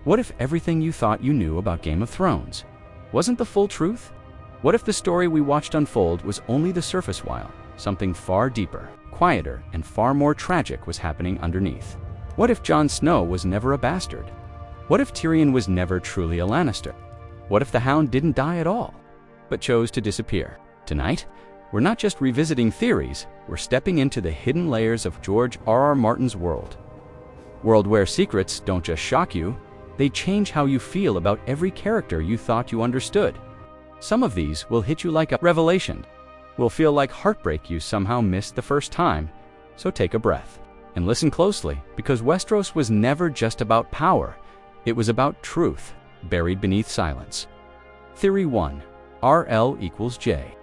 What if everything you thought you knew about Game of Thrones wasn't the full truth? What if the story we watched unfold was only the surface while something far deeper, quieter, and far more tragic was happening underneath? What if Jon Snow was never a bastard? What if Tyrion was never truly a Lannister? What if the Hound didn't die at all, but chose to disappear? Tonight, we're not just revisiting theories, we're stepping into the hidden layers of George R.R. Martin's world. World where secrets don't just shock you, they change how you feel about every character you thought you understood. Some of these will hit you like a revelation, will feel like heartbreak you somehow missed the first time, so take a breath and listen closely, because Westeros was never just about power, it was about truth, buried beneath silence. Theory 1. R+L J.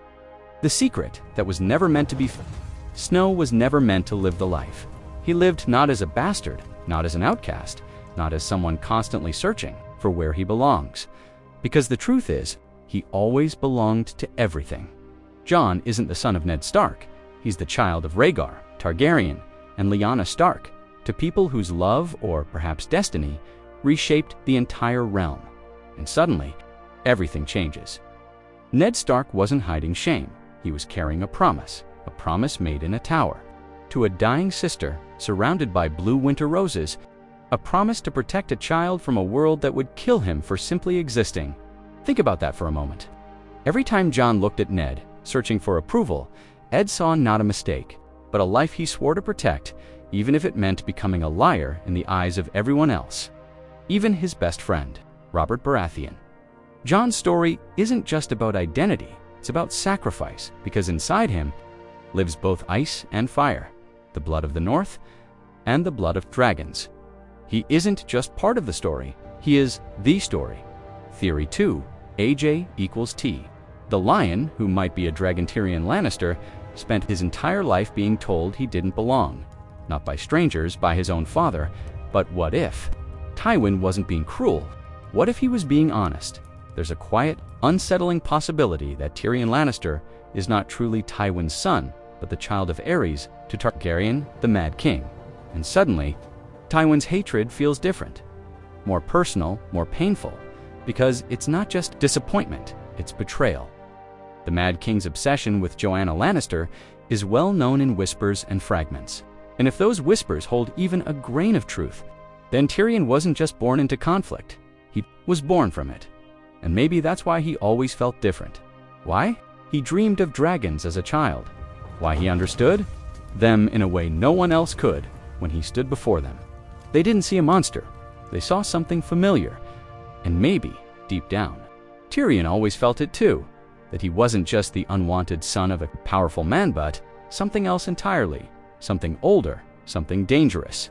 The secret that was never meant to be Snow was never meant to live the life. He lived not as a bastard, not as an outcast, not as someone constantly searching for where he belongs. Because the truth is, he always belonged to everything. Jon isn't the son of Ned Stark. He's the child of Rhaegar, Targaryen, and Lyanna Stark, to people whose love, or perhaps destiny, reshaped the entire realm. And suddenly, everything changes. Ned Stark wasn't hiding shame. He was carrying a promise made in a tower. To a dying sister, surrounded by blue winter roses, a promise to protect a child from a world that would kill him for simply existing. Think about that for a moment. Every time Jon looked at Ned, searching for approval, Ed saw not a mistake, but a life he swore to protect, even if it meant becoming a liar in the eyes of everyone else. Even his best friend, Robert Baratheon. Jon's story isn't just about identity, it's about sacrifice, because inside him lives both ice and fire, the blood of the North and the blood of dragons. He isn't just part of the story, he is the story. Theory 2, AJ equals T. The lion, who might be a dragon Tyrion Lannister, spent his entire life being told he didn't belong. Not by strangers, by his own father, but what if Tywin wasn't being cruel? What if he was being honest? There's a quiet, unsettling possibility that Tyrion Lannister is not truly Tywin's son, but the child of Aerys to Targaryen, the Mad King. And suddenly, Tywin's hatred feels different. More personal, more painful, because it's not just disappointment, it's betrayal. The Mad King's obsession with Joanna Lannister is well known in whispers and fragments. And if those whispers hold even a grain of truth, then Tyrion wasn't just born into conflict, he was born from it. And maybe that's why he always felt different. Why? He dreamed of dragons as a child. Why he understood them in a way no one else could when he stood before them. They didn't see a monster, they saw something familiar. And maybe, deep down, Tyrion always felt it too, that he wasn't just the unwanted son of a powerful man, but something else entirely, something older, something dangerous.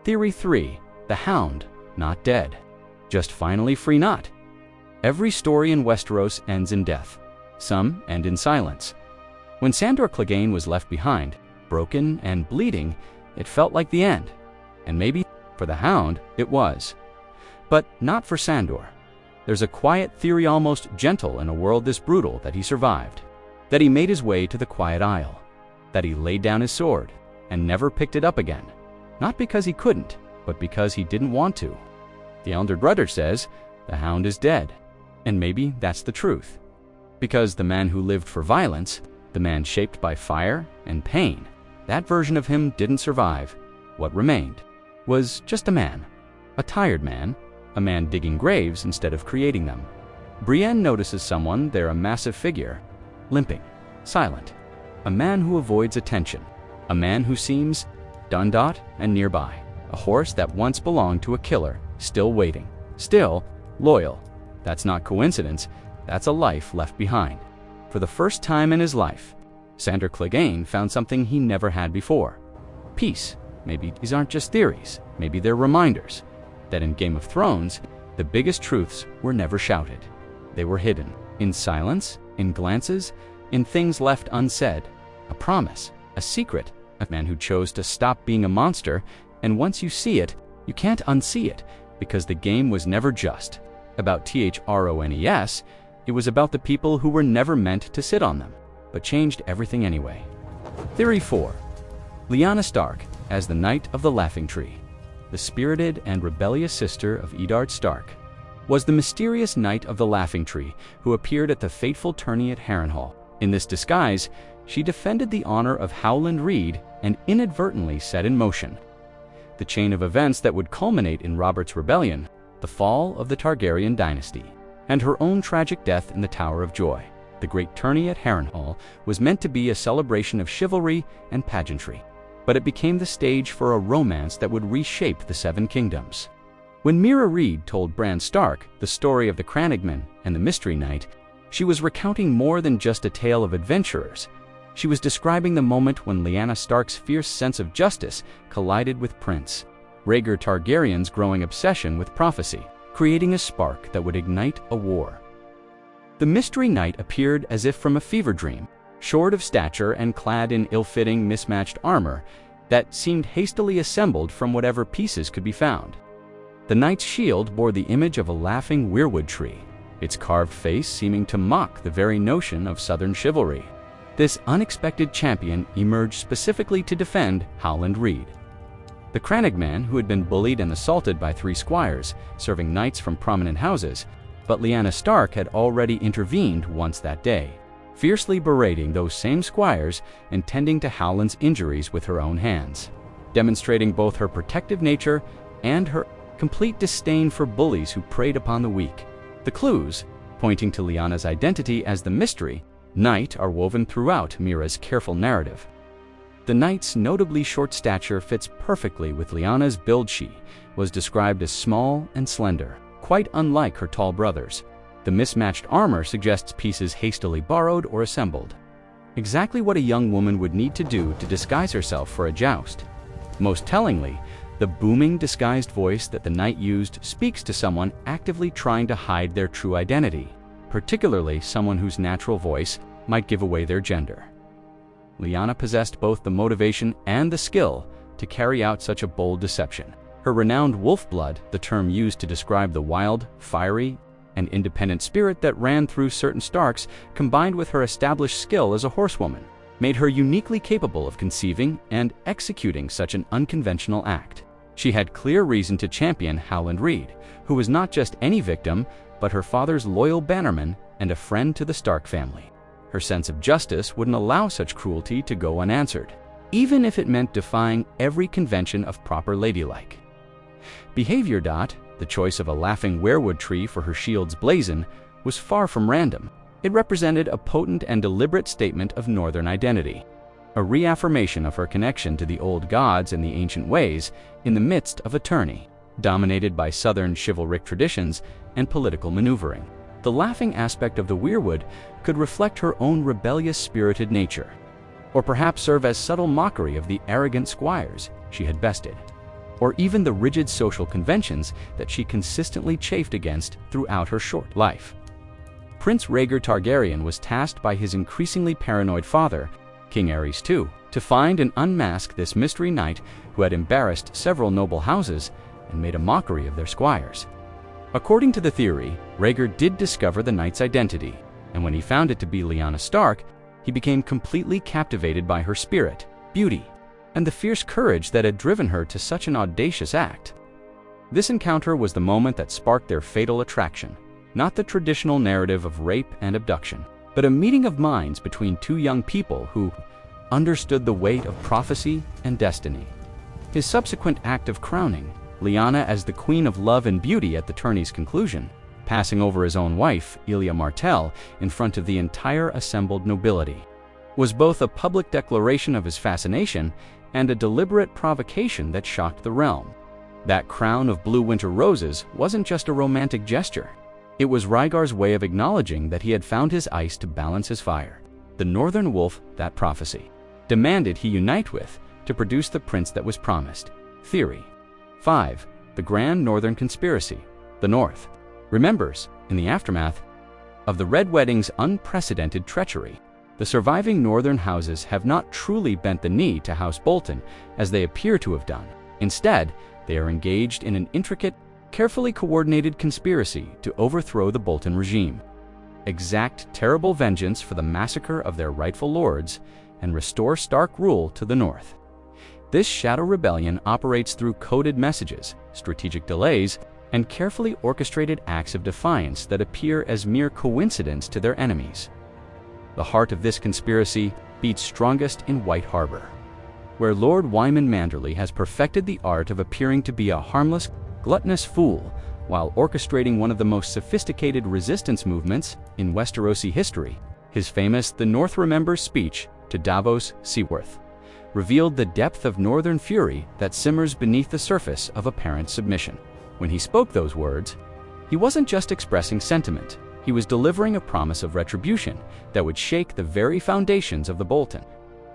Theory 3, the Hound, not dead, just finally free. Not every story in Westeros ends in death. Some end in silence. When Sandor Clegane was left behind, broken and bleeding, it felt like the end. And maybe for the Hound, it was. But not for Sandor. There's a quiet theory, almost gentle in a world this brutal, that he survived. That he made his way to the Quiet Isle. That he laid down his sword and never picked it up again. Not because he couldn't, but because he didn't want to. The Elder Brother says the Hound is dead. And maybe that's the truth. Because the man who lived for violence, the man shaped by fire and pain, that version of him didn't survive. What remained was just a man. A tired man. A man digging graves instead of creating them. Brienne notices someone there, a massive figure, limping, silent. A man who avoids attention. A man who seems done and nearby. A horse that once belonged to a killer, still waiting, still loyal. That's not coincidence, that's a life left behind. For the first time in his life, Sandor Clegane found something he never had before. Peace. Maybe these aren't just theories, maybe they're reminders that in Game of Thrones, the biggest truths were never shouted. They were hidden, in silence, in glances, in things left unsaid. A promise, a secret, a man who chose to stop being a monster, and once you see it, you can't unsee it, because the game was never just about Thrones, it was about the people who were never meant to sit on them, but changed everything anyway. Theory 4. Lyanna Stark as the Knight of the Laughing Tree. the spirited and rebellious sister of Eddard Stark, was the mysterious Knight of the Laughing Tree who appeared at the fateful tourney at Harrenhal. In this disguise, she defended the honor of Howland Reed and inadvertently set in motion the chain of events that would culminate in Robert's rebellion, the fall of the Targaryen dynasty, and her own tragic death in the Tower of Joy. The great tourney at Harrenhal was meant to be a celebration of chivalry and pageantry, but it became the stage for a romance that would reshape the Seven Kingdoms. When Mira Reed told Bran Stark the story of the Crannogman and the Mystery Knight, she was recounting more than just a tale of adventurers. She was describing the moment when Lyanna Stark's fierce sense of justice collided with Prince Rhaegar Targaryen's growing obsession with prophecy, creating a spark that would ignite a war. The Mystery Knight appeared as if from a fever dream, short of stature and clad in ill-fitting, mismatched armor that seemed hastily assembled from whatever pieces could be found. The knight's shield bore the image of a laughing weirwood tree, its carved face seeming to mock the very notion of southern chivalry. This unexpected champion emerged specifically to defend Howland Reed, the Crannogman who had been bullied and assaulted by 3 squires, serving knights from prominent houses, but Lyanna Stark had already intervened once that day, fiercely berating those same squires and tending to Howland's injuries with her own hands, demonstrating both her protective nature and her complete disdain for bullies who preyed upon the weak. The clues, pointing to Lyanna's identity as the Mystery Knight, are woven throughout Mira's careful narrative. The knight's notably short stature fits perfectly with Lyanna's build. She was described as small and slender, quite unlike her tall brothers. The mismatched armor suggests pieces hastily borrowed or assembled, exactly what a young woman would need to do to disguise herself for a joust. Most tellingly, the booming, disguised voice that the knight used speaks to someone actively trying to hide their true identity, particularly someone whose natural voice might give away their gender. Lyanna possessed both the motivation and the skill to carry out such a bold deception. Her renowned wolf blood, the term used to describe the wild, fiery, and independent spirit that ran through certain Starks, combined with her established skill as a horsewoman, made her uniquely capable of conceiving and executing such an unconventional act. She had clear reason to champion Howland Reed, who was not just any victim, but her father's loyal bannerman and a friend to the Stark family. Her sense of justice wouldn't allow such cruelty to go unanswered, even if it meant defying every convention of proper ladylike behavior. The choice of a laughing weirwood tree for her shield's blazon was far from random. It represented a potent and deliberate statement of northern identity, a reaffirmation of her connection to the old gods and the ancient ways in the midst of a tourney dominated by southern chivalric traditions and political maneuvering. The laughing aspect of the weirwood could reflect her own rebellious, spirited nature, or perhaps serve as subtle mockery of the arrogant squires she had bested, or even the rigid social conventions that she consistently chafed against throughout her short life. Prince Rhaegar Targaryen was tasked by his increasingly paranoid father, King Aerys II, to find and unmask this mystery knight who had embarrassed several noble houses and made a mockery of their squires. According to the theory, Rhaegar did discover the knight's identity, and when he found it to be Lyanna Stark, he became completely captivated by her spirit, beauty, and the fierce courage that had driven her to such an audacious act. This encounter was the moment that sparked their fatal attraction, not the traditional narrative of rape and abduction, but a meeting of minds between 2 young people who understood the weight of prophecy and destiny. His subsequent act of crowning Lyanna as the Queen of Love and Beauty at the tourney's conclusion, passing over his own wife, Elia Martell, in front of the entire assembled nobility, was both a public declaration of his fascination and a deliberate provocation that shocked the realm. That crown of blue winter roses wasn't just a romantic gesture. It was Rhaegar's way of acknowledging that he had found his ice to balance his fire. The Northern Wolf, that prophecy, demanded he unite with to produce the prince that was promised. Theory 5. The Grand Northern Conspiracy. The North remembers, in the aftermath of the Red Wedding's unprecedented treachery, the surviving northern houses have not truly bent the knee to House Bolton as they appear to have done. Instead, they are engaged in an intricate, carefully coordinated conspiracy to overthrow the Bolton regime, exact terrible vengeance for the massacre of their rightful lords, and restore Stark rule to the north. This shadow rebellion operates through coded messages, strategic delays, and carefully orchestrated acts of defiance that appear as mere coincidence to their enemies. The heart of this conspiracy beats strongest in White Harbor, where Lord Wyman Manderley has perfected the art of appearing to be a harmless, gluttonous fool while orchestrating one of the most sophisticated resistance movements in Westerosi history. His famous "The North Remembers" speech to Davos Seaworth revealed the depth of northern fury that simmers beneath the surface of apparent submission. When he spoke those words, he wasn't just expressing sentiment, he was delivering a promise of retribution that would shake the very foundations of the Bolton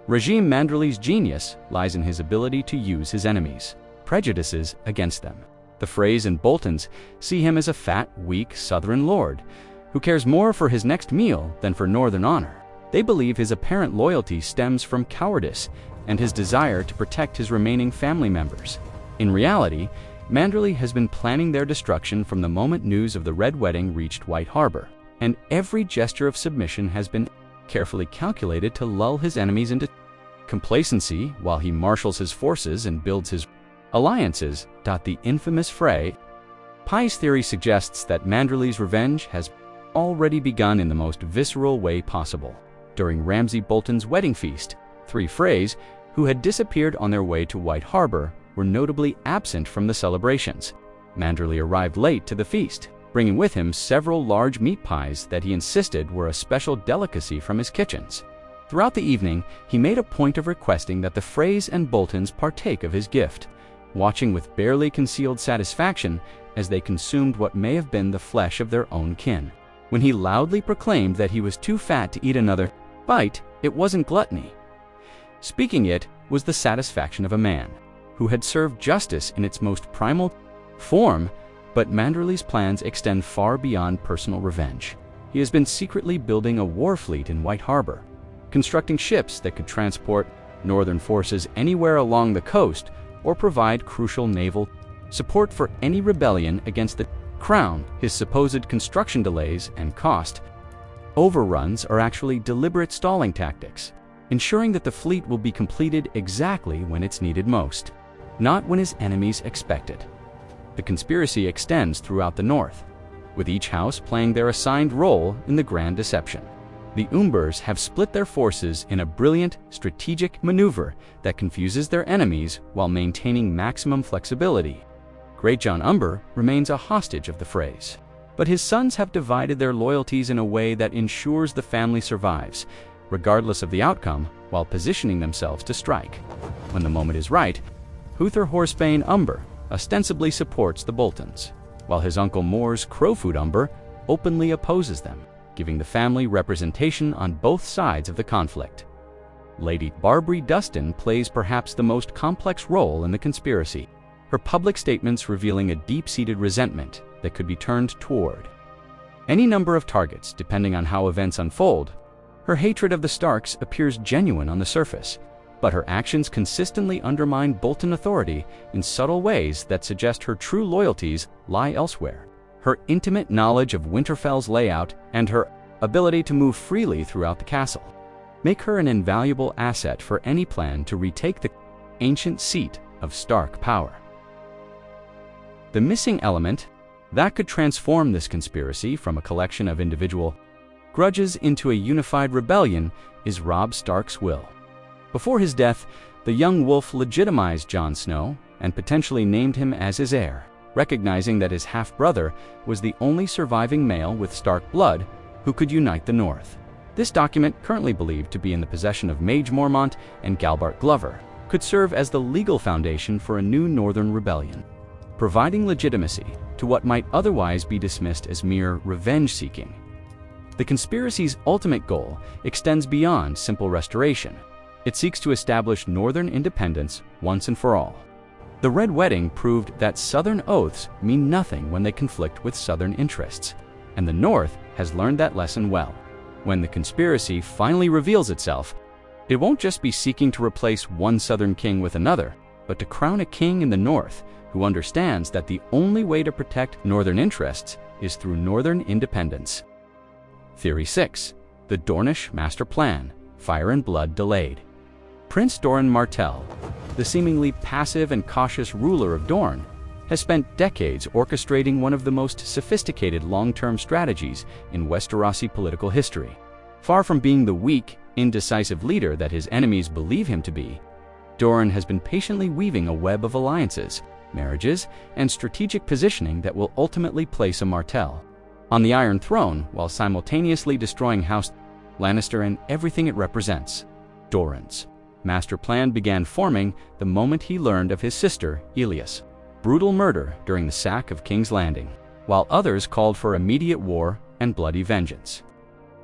regime. Manderley's genius lies in his ability to use his enemies' prejudices against them. The Freys and Boltons see him as a fat, weak southern lord who cares more for his next meal than for northern honor. They believe his apparent loyalty stems from cowardice and his desire to protect his remaining family members. In reality, Manderley has been planning their destruction from the moment news of the Red Wedding reached White Harbor, and every gesture of submission has been carefully calculated to lull his enemies into complacency while he marshals his forces and builds his alliances. The infamous Frey Pie's theory suggests that Manderley's revenge has already begun in the most visceral way possible. During Ramsay Bolton's wedding feast, 3 Freys, who had disappeared on their way to White Harbor, were notably absent from the celebrations. Manderley arrived late to the feast, bringing with him several large meat pies that he insisted were a special delicacy from his kitchens. Throughout the evening, he made a point of requesting that the Freys and Boltons partake of his gift, watching with barely concealed satisfaction as they consumed what may have been the flesh of their own kin. When he loudly proclaimed that he was too fat to eat another bite, it wasn't gluttony. Speaking it was the satisfaction of a man who had served justice in its most primal form. But Manderley's plans extend far beyond personal revenge. He has been secretly building a war fleet in White Harbor, constructing ships that could transport northern forces anywhere along the coast or provide crucial naval support for any rebellion against the Crown. His supposed construction delays and cost overruns are actually deliberate stalling tactics, ensuring that the fleet will be completed exactly when it's needed most, not when his enemies expect it. The conspiracy extends throughout the north, with each house playing their assigned role in the grand deception. The Umbers have split their forces in a brilliant strategic maneuver that confuses their enemies while maintaining maximum flexibility. Great Jon Umber remains a hostage of the Freys, but his sons have divided their loyalties in a way that ensures the family survives, regardless of the outcome, while positioning themselves to strike. When the moment is right, Huther Horsebane Umber ostensibly supports the Boltons, while his uncle Mors Crowfoot Umber openly opposes them, giving the family representation on both sides of the conflict. Lady Barbary Dustin plays perhaps the most complex role in the conspiracy, her public statements revealing a deep-seated resentment that could be turned toward any number of targets depending on how events unfold. Her hatred of the Starks appears genuine on the surface, but her actions consistently undermine Bolton authority in subtle ways that suggest her true loyalties lie elsewhere. Her intimate knowledge of Winterfell's layout and her ability to move freely throughout the castle make her an invaluable asset for any plan to retake the ancient seat of Stark power. The missing element that could transform this conspiracy from a collection of individual grudges into a unified rebellion is Robb Stark's will. Before his death, the young wolf legitimized Jon Snow and potentially named him as his heir, recognizing that his half-brother was the only surviving male with Stark blood who could unite the North. This document, currently believed to be in the possession of Mage Mormont and Galbart Glover, could serve as the legal foundation for a new Northern rebellion, providing legitimacy to what might otherwise be dismissed as mere revenge-seeking. The conspiracy's ultimate goal extends beyond simple restoration. It seeks to establish Northern independence once and for all. The Red Wedding proved that Southern oaths mean nothing when they conflict with Southern interests, and the North has learned that lesson well. When the conspiracy finally reveals itself, it won't just be seeking to replace one Southern king with another, but to crown a king in the North who understands that the only way to protect Northern interests is through Northern independence. Theory 6. The Dornish Master Plan, Fire and Blood Delayed. Prince Doran Martell, the seemingly passive and cautious ruler of Dorne, has spent decades orchestrating one of the most sophisticated long-term strategies in Westerosi political history. Far from being the weak, indecisive leader that his enemies believe him to be, Doran has been patiently weaving a web of alliances, marriages, and strategic positioning that will ultimately place a Martell on the Iron Throne while simultaneously destroying House Lannister and everything it represents. Doran's master plan began forming the moment he learned of his sister, Elia's brutal murder during the sack of King's Landing, while others called for immediate war and bloody vengeance.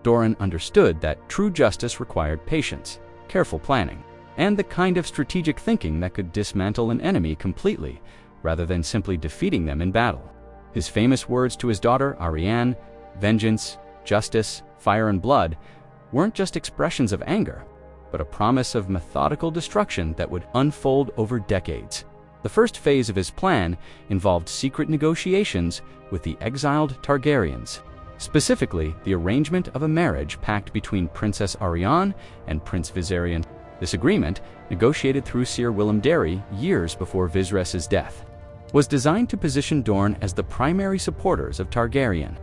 Doran understood that true justice required patience, careful planning, and the kind of strategic thinking that could dismantle an enemy completely, rather than simply defeating them in battle. His famous words to his daughter, Arianne, "Vengeance, justice, fire and blood," weren't just expressions of anger, but a promise of methodical destruction that would unfold over decades. The first phase of his plan involved secret negotiations with the exiled Targaryens, specifically the arrangement of a marriage pact between Princess Arianne and Prince Viserion. This agreement, negotiated through Sir Willem Darry years before Viserys's death, was designed to position Dorne as the primary supporters of Targaryen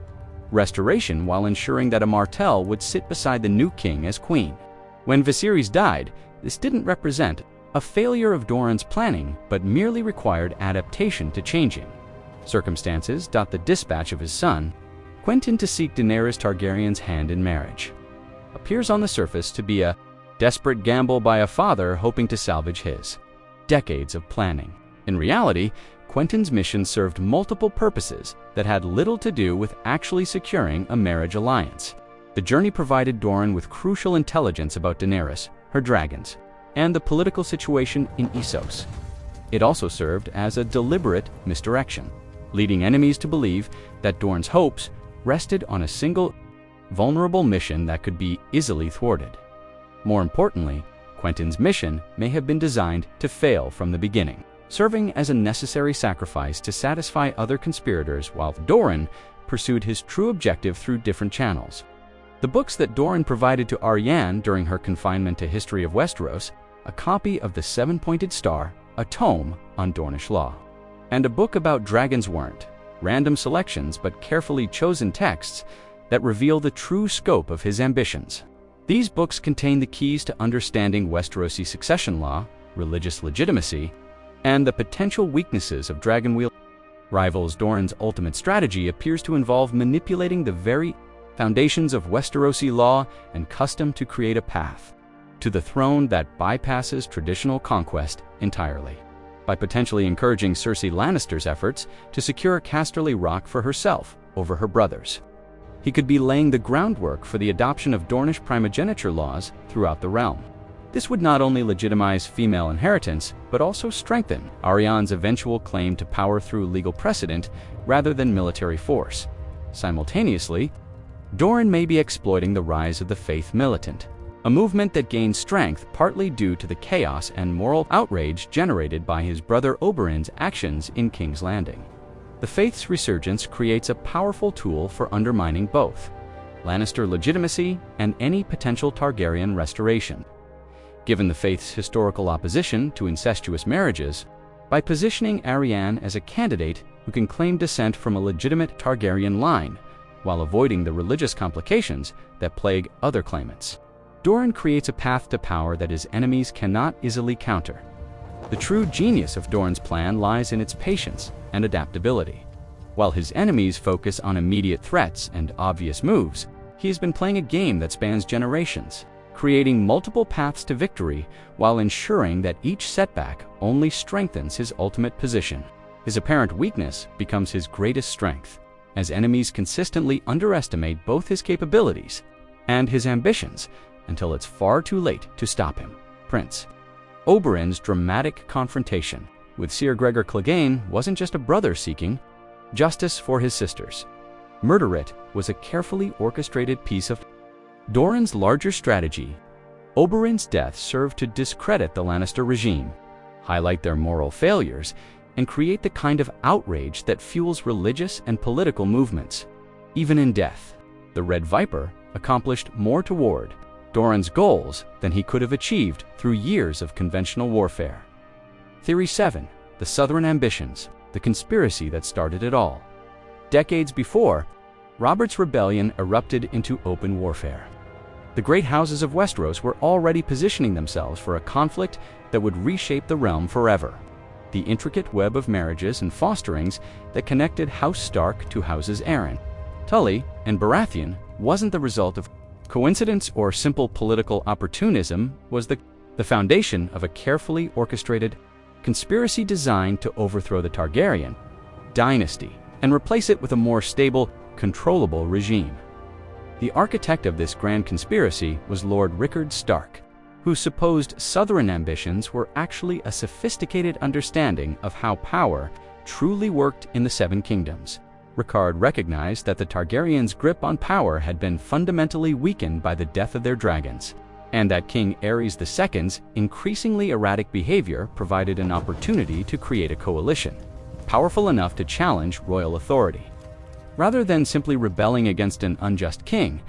restoration while ensuring that a Martell would sit beside the new king as queen. When Viserys died, this didn't represent a failure of Doran's planning, but merely required adaptation to changing circumstances. The dispatch of his son, Quentyn, to seek Daenerys Targaryen's hand in marriage appears on the surface to be a desperate gamble by a father hoping to salvage his decades of planning. In reality, Quentyn's mission served multiple purposes that had little to do with actually securing a marriage alliance. The journey provided Doran with crucial intelligence about Daenerys, her dragons, and the political situation in Essos. It also served as a deliberate misdirection, leading enemies to believe that Doran's hopes rested on a single, vulnerable mission that could be easily thwarted. More importantly, Quentyn's mission may have been designed to fail from the beginning, serving as a necessary sacrifice to satisfy other conspirators while Doran pursued his true objective through different channels. The books that Doran provided to Arianne during her confinement to History of Westeros, a copy of the Seven-Pointed Star, a tome on Dornish law, and a book about dragons weren't random selections but carefully chosen texts that reveal the true scope of his ambitions. These books contain the keys to understanding Westerosi succession law, religious legitimacy, and the potential weaknesses of Dragonwheel rivals. Doran's ultimate strategy appears to involve manipulating the very foundations of Westerosi law and custom to create a path to the throne that bypasses traditional conquest entirely. By potentially encouraging Cersei Lannister's efforts to secure Casterly Rock for herself over her brothers, he could be laying the groundwork for the adoption of Dornish primogeniture laws throughout the realm. This would not only legitimize female inheritance, but also strengthen Arianne's eventual claim to power through legal precedent rather than military force. Simultaneously, Doran may be exploiting the rise of the Faith Militant, a movement that gained strength partly due to the chaos and moral outrage generated by his brother Oberyn's actions in King's Landing. The Faith's resurgence creates a powerful tool for undermining both Lannister legitimacy and any potential Targaryen restoration. Given the Faith's historical opposition to incestuous marriages, by positioning Arianne as a candidate who can claim descent from a legitimate Targaryen line, while avoiding the religious complications that plague other claimants, Doran creates a path to power that his enemies cannot easily counter. The true genius of Doran's plan lies in its patience and adaptability. While his enemies focus on immediate threats and obvious moves, he has been playing a game that spans generations, creating multiple paths to victory while ensuring that each setback only strengthens his ultimate position. His apparent weakness becomes his greatest strength, as enemies consistently underestimate both his capabilities and his ambitions until it's far too late to stop him. Prince Oberyn's dramatic confrontation with Sir Gregor Clegane wasn't just a brother seeking justice for his sisters. Murder it was a carefully orchestrated piece of Doran's larger strategy. Oberyn's death served to discredit the Lannister regime, highlight their moral failures, and create the kind of outrage that fuels religious and political movements. Even in death, the Red Viper accomplished more toward Doran's goals than he could have achieved through years of conventional warfare. Theory 7. The Southern Ambitions, the conspiracy that started it all. Decades before, Robert's rebellion erupted into open warfare. The great houses of Westeros were already positioning themselves for a conflict that would reshape the realm forever. The intricate web of marriages and fosterings that connected House Stark to Houses Arryn, Tully, and Baratheon wasn't the result of coincidence or simple political opportunism, was the foundation of a carefully orchestrated conspiracy designed to overthrow the Targaryen dynasty and replace it with a more stable, controllable regime. The architect of this grand conspiracy was Lord Rickard Stark, whose supposed southern ambitions were actually a sophisticated understanding of how power truly worked in the Seven Kingdoms. Rickard recognized that the Targaryens' grip on power had been fundamentally weakened by the death of their dragons, and that King Aerys II's increasingly erratic behavior provided an opportunity to create a coalition, powerful enough to challenge royal authority. Rather than simply rebelling against an unjust king,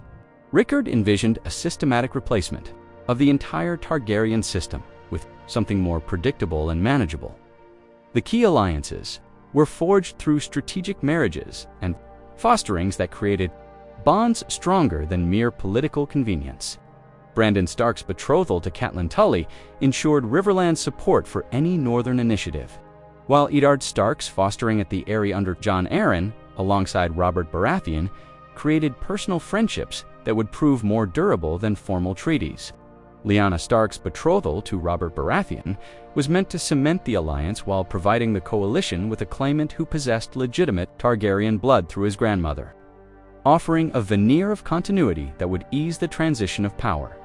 Rickard envisioned a systematic replacement of the entire Targaryen system with something more predictable and manageable. The key alliances were forged through strategic marriages and fosterings that created bonds stronger than mere political convenience. Brandon Stark's betrothal to Catelyn Tully ensured Riverland's support for any northern initiative, while Eddard Stark's fostering at the Eyrie under Jon Arryn, alongside Robert Baratheon, created personal friendships that would prove more durable than formal treaties. Lyanna Stark's betrothal to Robert Baratheon was meant to cement the alliance while providing the coalition with a claimant who possessed legitimate Targaryen blood through his grandmother, offering a veneer of continuity that would ease the transition of power.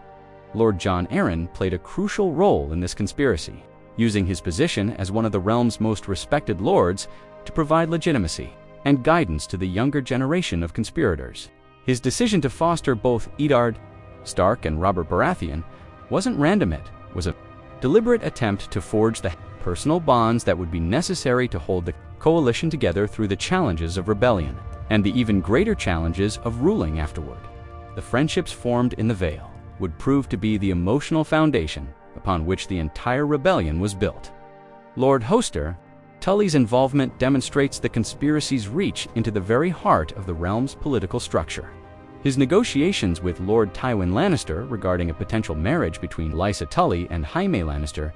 Lord Jon Arryn played a crucial role in this conspiracy, using his position as one of the realm's most respected lords to provide legitimacy and guidance to the younger generation of conspirators. His decision to foster both Eddard Stark and Robert Baratheon wasn't random. It was a deliberate attempt to forge the personal bonds that would be necessary to hold the coalition together through the challenges of rebellion and the even greater challenges of ruling afterward. The friendships formed in the Vale would prove to be the emotional foundation upon which the entire rebellion was built. Lord Hoster Tully's involvement demonstrates the conspiracy's reach into the very heart of the realm's political structure. His negotiations with Lord Tywin Lannister regarding a potential marriage between Lysa Tully and Jaime Lannister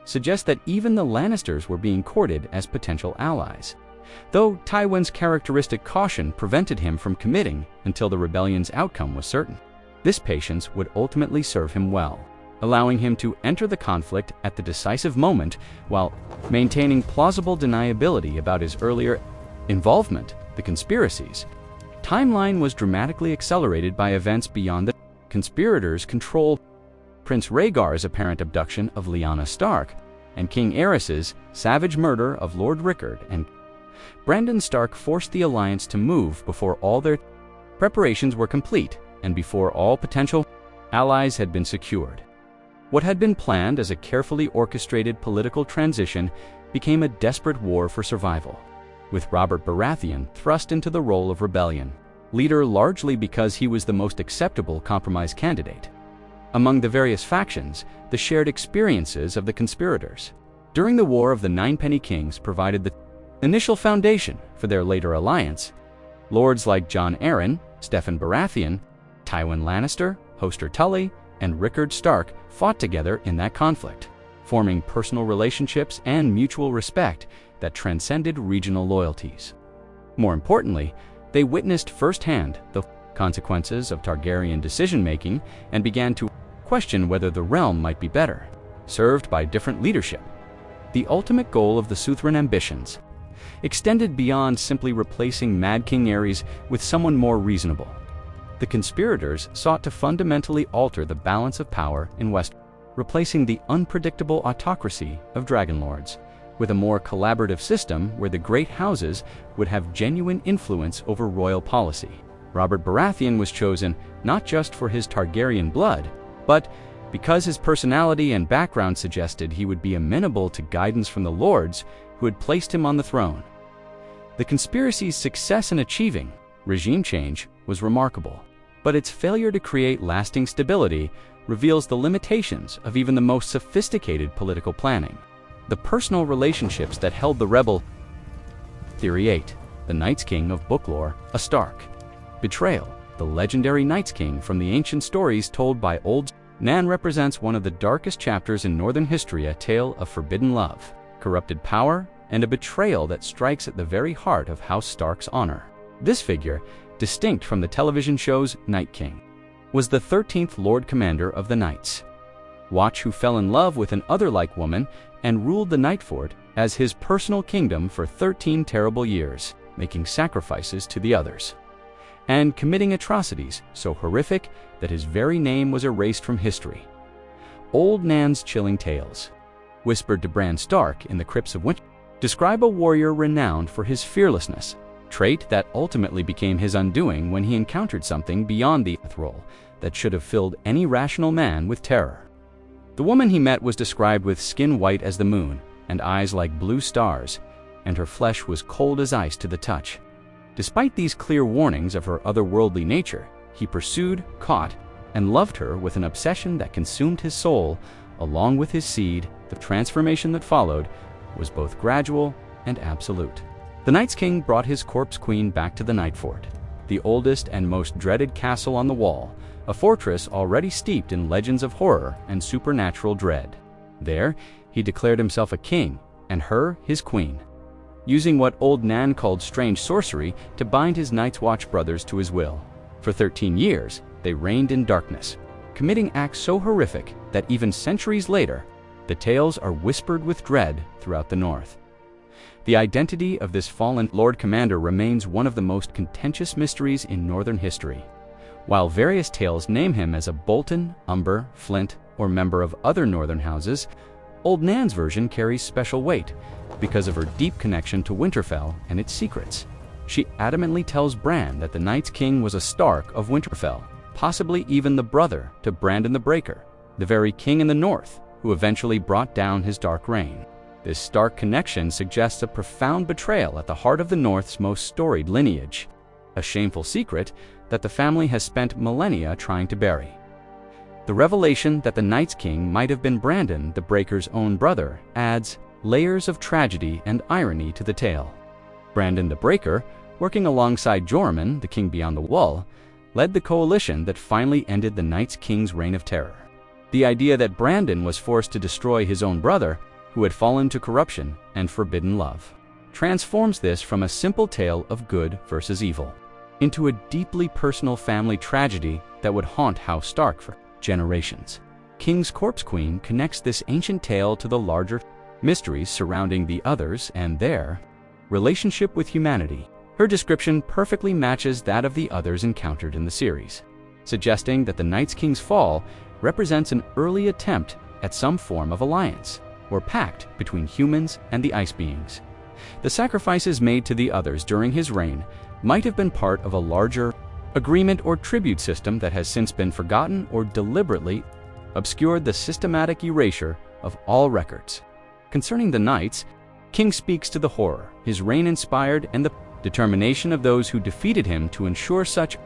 suggest that even the Lannisters were being courted as potential allies, though Tywin's characteristic caution prevented him from committing until the rebellion's outcome was certain. This patience would ultimately serve him well, allowing him to enter the conflict at the decisive moment while maintaining plausible deniability about his earlier involvement. The conspiracy's timeline was dramatically accelerated by events beyond the conspirators' control. Prince Rhaegar's apparent abduction of Lyanna Stark and King Aerys's savage murder of Lord Rickard and Brandon Stark forced the alliance to move before all their preparations were complete and before all potential allies had been secured. What had been planned as a carefully orchestrated political transition became a desperate war for survival, with Robert Baratheon thrust into the role of rebellion leader largely because he was the most acceptable compromise candidate. Among the various factions, the shared experiences of the conspirators during the War of the Ninepenny Kings provided the initial foundation for their later alliance. Lords like Jon Arryn, Steffon Baratheon, Tywin Lannister, Hoster Tully, and Rickard Stark fought together in that conflict, forming personal relationships and mutual respect that transcended regional loyalties. More importantly, they witnessed firsthand the consequences of Targaryen decision-making and began to question whether the realm might be better served by different leadership. The ultimate goal of the Southern ambitions extended beyond simply replacing Mad King Aerys with someone more reasonable. The conspirators sought to fundamentally alter the balance of power in Westeros, replacing the unpredictable autocracy of dragonlords with a more collaborative system where the great houses would have genuine influence over royal policy. Robert Baratheon was chosen not just for his Targaryen blood, but because his personality and background suggested he would be amenable to guidance from the lords who had placed him on the throne. The conspiracy's success in achieving regime change was remarkable, but but its failure to create lasting stability reveals the limitations of even the most sophisticated political planning. The personal relationships that held the rebel. Theory 8. The Night's King of book lore, a Stark. Betrayal. The legendary Night's King from the ancient stories told by Old Nan represents one of the darkest chapters in Northern history, a tale of forbidden love, corrupted power, and a betrayal that strikes at the very heart of House Stark's honor. This figure, distinct from the television show's Night King, was the 13th Lord Commander of the Knights Watch, who fell in love with an other-like woman and ruled the Nightfort as his personal kingdom for 13 terrible years, making sacrifices to the others and committing atrocities so horrific that his very name was erased from history. Old Nan's chilling tales, whispered to Bran Stark in the crypts of Winter, describe a warrior renowned for his fearlessness, trait that ultimately became his undoing when he encountered something beyond the ethereal that should have filled any rational man with terror. The woman he met was described with skin white as the moon and eyes like blue stars, and her flesh was cold as ice to the touch. Despite these clear warnings of her otherworldly nature, he pursued, caught, and loved her with an obsession that consumed his soul, along with his seed. The transformation that followed was both gradual and absolute. The Night's King brought his corpse queen back to the Nightfort, the oldest and most dreaded castle on the Wall, a fortress already steeped in legends of horror and supernatural dread. There, he declared himself a king, and her his queen, using what Old Nan called strange sorcery to bind his Night's Watch brothers to his will. For 13 years, they reigned in darkness, committing acts so horrific that even centuries later, the tales are whispered with dread throughout the North. The identity of this fallen Lord Commander remains one of the most contentious mysteries in Northern history. While various tales name him as a Bolton, Umber, Flint, or member of other Northern houses, Old Nan's version carries special weight because of her deep connection to Winterfell and its secrets. She adamantly tells Bran that the Night's King was a Stark of Winterfell, possibly even the brother to Brandon the Breaker, the very king in the North who eventually brought down his dark reign. This Stark connection suggests a profound betrayal at the heart of the North's most storied lineage, a shameful secret that the family has spent millennia trying to bury. The revelation that the Night's King might have been Brandon the Breaker's own brother adds layers of tragedy and irony to the tale. Brandon the Breaker, working alongside Jormund, the king beyond the wall, led the coalition that finally ended the Night's King's reign of terror. The idea that Brandon was forced to destroy his own brother, who had fallen to corruption and forbidden love, transforms this from a simple tale of good versus evil into a deeply personal family tragedy that would haunt House Stark for generations. King's Corpse Queen connects this ancient tale to the larger mysteries surrounding the others and their relationship with humanity. Her description perfectly matches that of the others encountered in the series, suggesting that the Night's King's fall represents an early attempt at some form of alliance or pact between humans and the Ice Beings. The sacrifices made to the others during his reign might have been part of a larger agreement or tribute system that has since been forgotten or deliberately obscured the systematic erasure of all records. Concerning the Knights, King speaks to the horror his reign inspired and the determination of those who defeated him to ensure such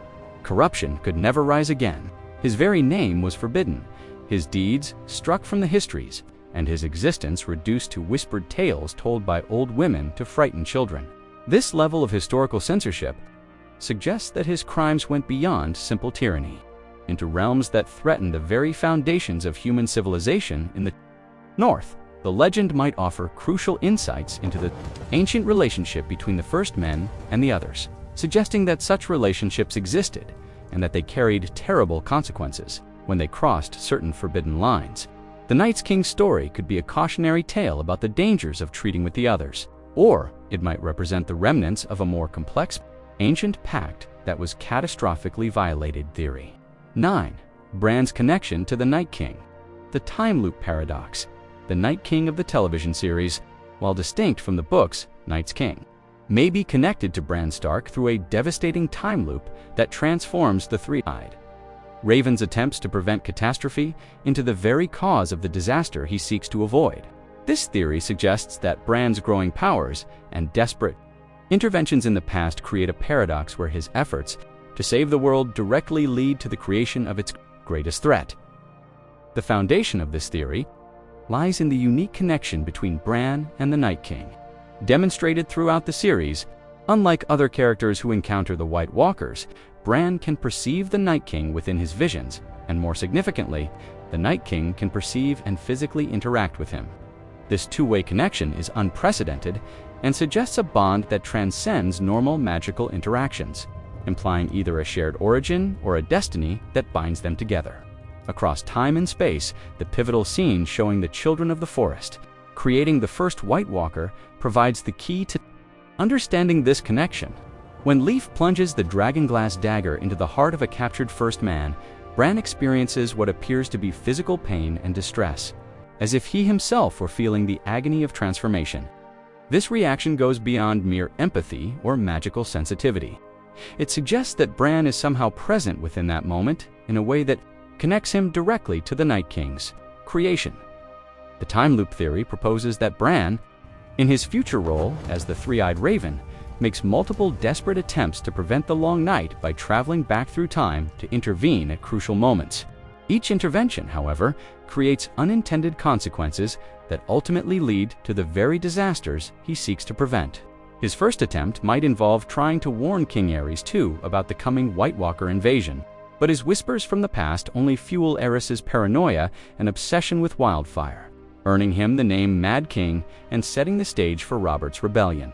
corruption could never rise again. His very name was forbidden, his deeds struck from the histories, and his existence reduced to whispered tales told by old women to frighten children. This level of historical censorship suggests that his crimes went beyond simple tyranny, into realms that threatened the very foundations of human civilization in the North. The legend might offer crucial insights into the ancient relationship between the first men and the others, suggesting that such relationships existed and that they carried terrible consequences when they crossed certain forbidden lines. The Night's King's story could be a cautionary tale about the dangers of treating with the others, or it might represent the remnants of a more complex, ancient pact that was catastrophically violated. Theory 9. Bran's connection to the Night King. The time loop paradox. The Night King of the television series, while distinct from the book's Night's King, may be connected to Bran Stark through a devastating time loop that transforms the three-eyed Raven's attempts to prevent catastrophe into the very cause of the disaster he seeks to avoid. This theory suggests that Bran's growing powers and desperate interventions in the past create a paradox where his efforts to save the world directly lead to the creation of its greatest threat. The foundation of this theory lies in the unique connection between Bran and the Night King. Demonstrated throughout the series, unlike other characters who encounter the White Walkers, Bran can perceive the Night King within his visions, and more significantly, the Night King can perceive and physically interact with him. This two-way connection is unprecedented and suggests a bond that transcends normal magical interactions, implying either a shared origin or a destiny that binds them together. Across time and space, the pivotal scene showing the children of the forest creating the first White Walker provides the key to understanding this connection. When Leaf plunges the dragonglass dagger into the heart of a captured first man, Bran experiences what appears to be physical pain and distress, as if he himself were feeling the agony of transformation. This reaction goes beyond mere empathy or magical sensitivity. It suggests that Bran is somehow present within that moment in a way that connects him directly to the Night King's creation. The time loop theory proposes that Bran, in his future role as the Three-Eyed Raven, makes multiple desperate attempts to prevent the Long Night by traveling back through time to intervene at crucial moments. Each intervention, however, creates unintended consequences that ultimately lead to the very disasters he seeks to prevent. His first attempt might involve trying to warn King Aerys II about the coming White Walker invasion, but his whispers from the past only fuel Aerys's paranoia and obsession with wildfire, earning him the name Mad King and setting the stage for Robert's rebellion.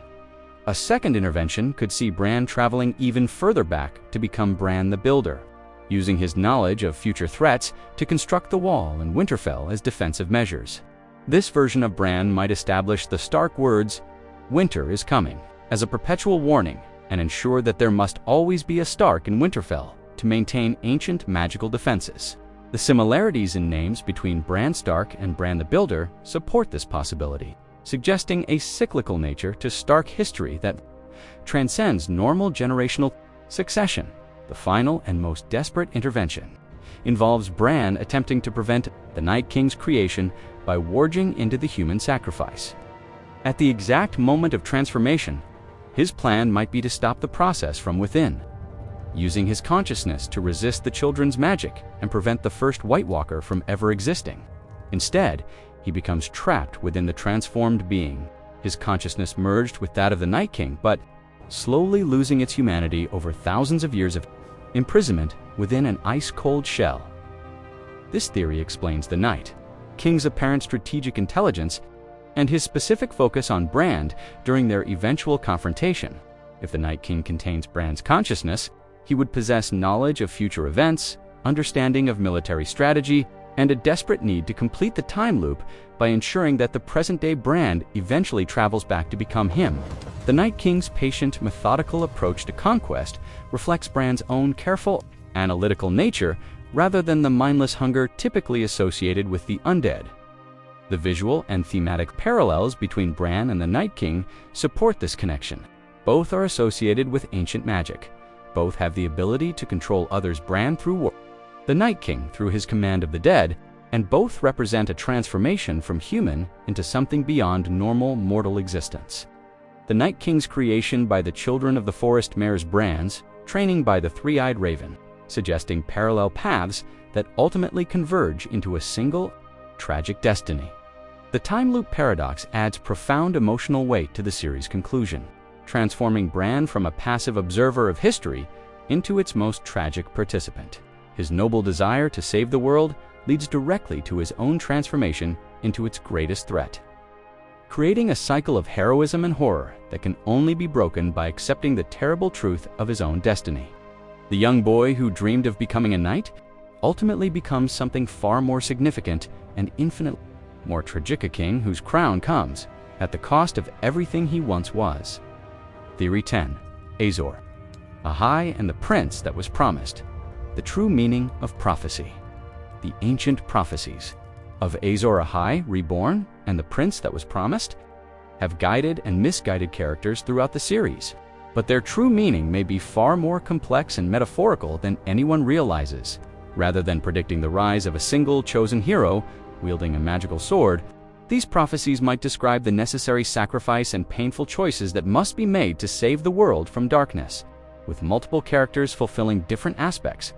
A second intervention could see Bran traveling even further back to become Bran the Builder, using his knowledge of future threats to construct the Wall and Winterfell as defensive measures. This version of Bran might establish the stark words, "Winter is coming," as a perpetual warning and ensure that there must always be a Stark in Winterfell to maintain ancient magical defenses. The similarities in names between Bran Stark and Bran the Builder support this possibility, suggesting a cyclical nature to Stark history that transcends normal generational succession. The final and most desperate intervention involves Bran attempting to prevent the Night King's creation by warging into the human sacrifice. At the exact moment of transformation, his plan might be to stop the process from within, using his consciousness to resist the children's magic and prevent the first White Walker from ever existing. Instead, he becomes trapped within the transformed being, his consciousness merged with that of the Night King, but slowly losing its humanity over thousands of years of imprisonment within an ice-cold shell. This theory explains the Night King's apparent strategic intelligence and his specific focus on Bran during their eventual confrontation. If the Night King contains Bran's consciousness, he would possess knowledge of future events, understanding of military strategy, and a desperate need to complete the time loop by ensuring that the present-day Bran eventually travels back to become him. The Night King's patient, methodical approach to conquest reflects Bran's own careful, analytical nature rather than the mindless hunger typically associated with the undead. The visual and thematic parallels between Bran and the Night King support this connection. Both are associated with ancient magic. Both have the ability to control others, Bran through war, the Night King through his command of the dead, and both represent a transformation from human into something beyond normal mortal existence. The Night King's creation by the children of the forest mirrors Bran's training by the Three-Eyed Raven, suggesting parallel paths that ultimately converge into a single, tragic destiny. The time loop paradox adds profound emotional weight to the series' conclusion, transforming Bran from a passive observer of history into its most tragic participant. His noble desire to save the world leads directly to his own transformation into its greatest threat, creating a cycle of heroism and horror that can only be broken by accepting the terrible truth of his own destiny. The young boy who dreamed of becoming a knight ultimately becomes something far more significant and infinitely more tragic, a king whose crown comes at the cost of everything he once was. Theory 10. Azor Ahai and the prince that was promised. The true meaning of prophecy. The ancient prophecies of Azor Ahai, reborn, and the prince that was promised have guided and misguided characters throughout the series, but their true meaning may be far more complex and metaphorical than anyone realizes. Rather than predicting the rise of a single chosen hero wielding a magical sword, these prophecies might describe the necessary sacrifice and painful choices that must be made to save the world from darkness. with multiple characters fulfilling different aspects